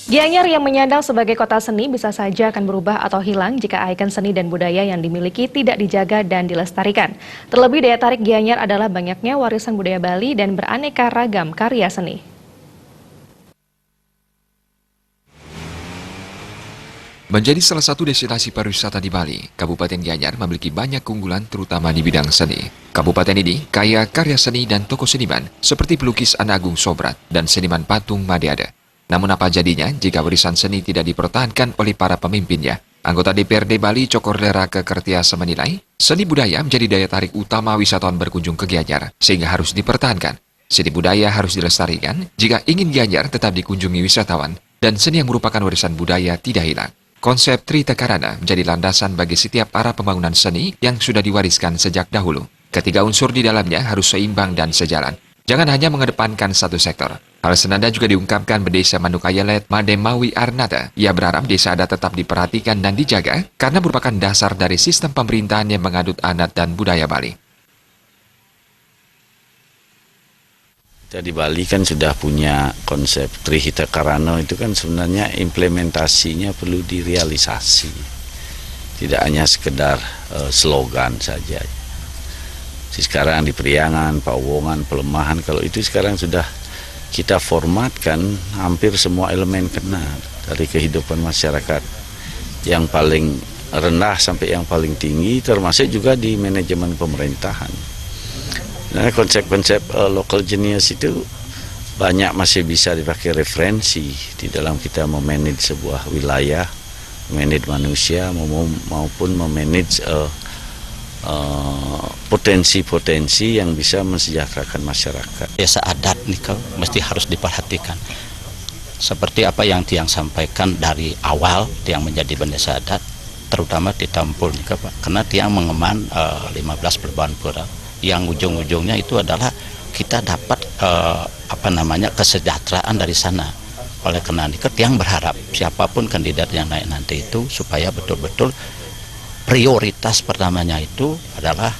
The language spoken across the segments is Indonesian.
Gianyar yang menyandang sebagai kota seni bisa saja akan berubah atau hilang jika ikon seni dan budaya yang dimiliki tidak dijaga dan dilestarikan. Terlebih daya tarik Gianyar adalah banyaknya warisan budaya Bali dan beraneka ragam karya seni. Menjadi salah satu destinasi pariwisata di Bali, Kabupaten Gianyar memiliki banyak keunggulan terutama di bidang seni. Kabupaten ini kaya karya seni dan tokoh seniman seperti pelukis Ana Agung Sobrat dan seniman patung Madeada. Namun apa jadinya jika warisan seni tidak dipertahankan oleh para pemimpinnya? Anggota DPRD Bali Cokordera Kekertiasa menilai, seni budaya menjadi daya tarik utama wisatawan berkunjung ke Gianyar sehingga harus dipertahankan. Seni budaya harus dilestarikan jika ingin Gianyar tetap dikunjungi wisatawan dan seni yang merupakan warisan budaya tidak hilang. Konsep Trita Karana menjadi landasan bagi setiap arah pembangunan seni yang sudah diwariskan sejak dahulu. Ketiga unsur di dalamnya harus seimbang dan sejalan. Jangan hanya mengedepankan satu sektor. Hal senada juga diungkapkan Bedesa Manukayalet Mademawi Arnata. Ia berharap desa adat tetap diperhatikan dan dijaga karena merupakan dasar dari sistem pemerintahan yang mengadut adat dan budaya Bali. Kita di Bali kan sudah punya konsep Trihita Karana, itu kan sebenarnya implementasinya perlu direalisasi. Tidak hanya sekedar slogan saja. Sekarang di Priangan, Pawongan, Pelemahan, kalau itu sekarang sudah kita formatkan hampir semua elemen kena dari kehidupan masyarakat. Yang paling rendah sampai yang paling tinggi, termasuk juga di manajemen pemerintahan. Nah, konsep-konsep local genius itu banyak masih bisa dipakai referensi di dalam kita memanage sebuah wilayah, memanage manusia maupun memanage potensi-potensi yang bisa mensejahterakan masyarakat. Desa adat nih mesti harus diperhatikan. Seperti apa yang Tiang sampaikan dari awal Tiang menjadi bendesa adat, terutama di Tampul nih Pak, karena Tiang mengeman 15 perubahan pura. Yang ujung-ujungnya itu adalah kita dapat kesejahteraan dari sana. Oleh karena itu yang berharap siapapun kandidat yang naik nanti itu supaya betul-betul prioritas pertamanya itu adalah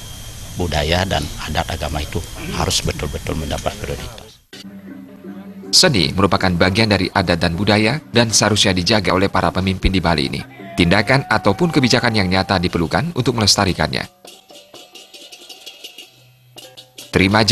budaya dan adat agama itu harus betul-betul mendapat prioritas. Seni merupakan bagian dari adat dan budaya dan seharusnya dijaga oleh para pemimpin di Bali ini. Tindakan ataupun kebijakan yang nyata diperlukan untuk melestarikannya. Terima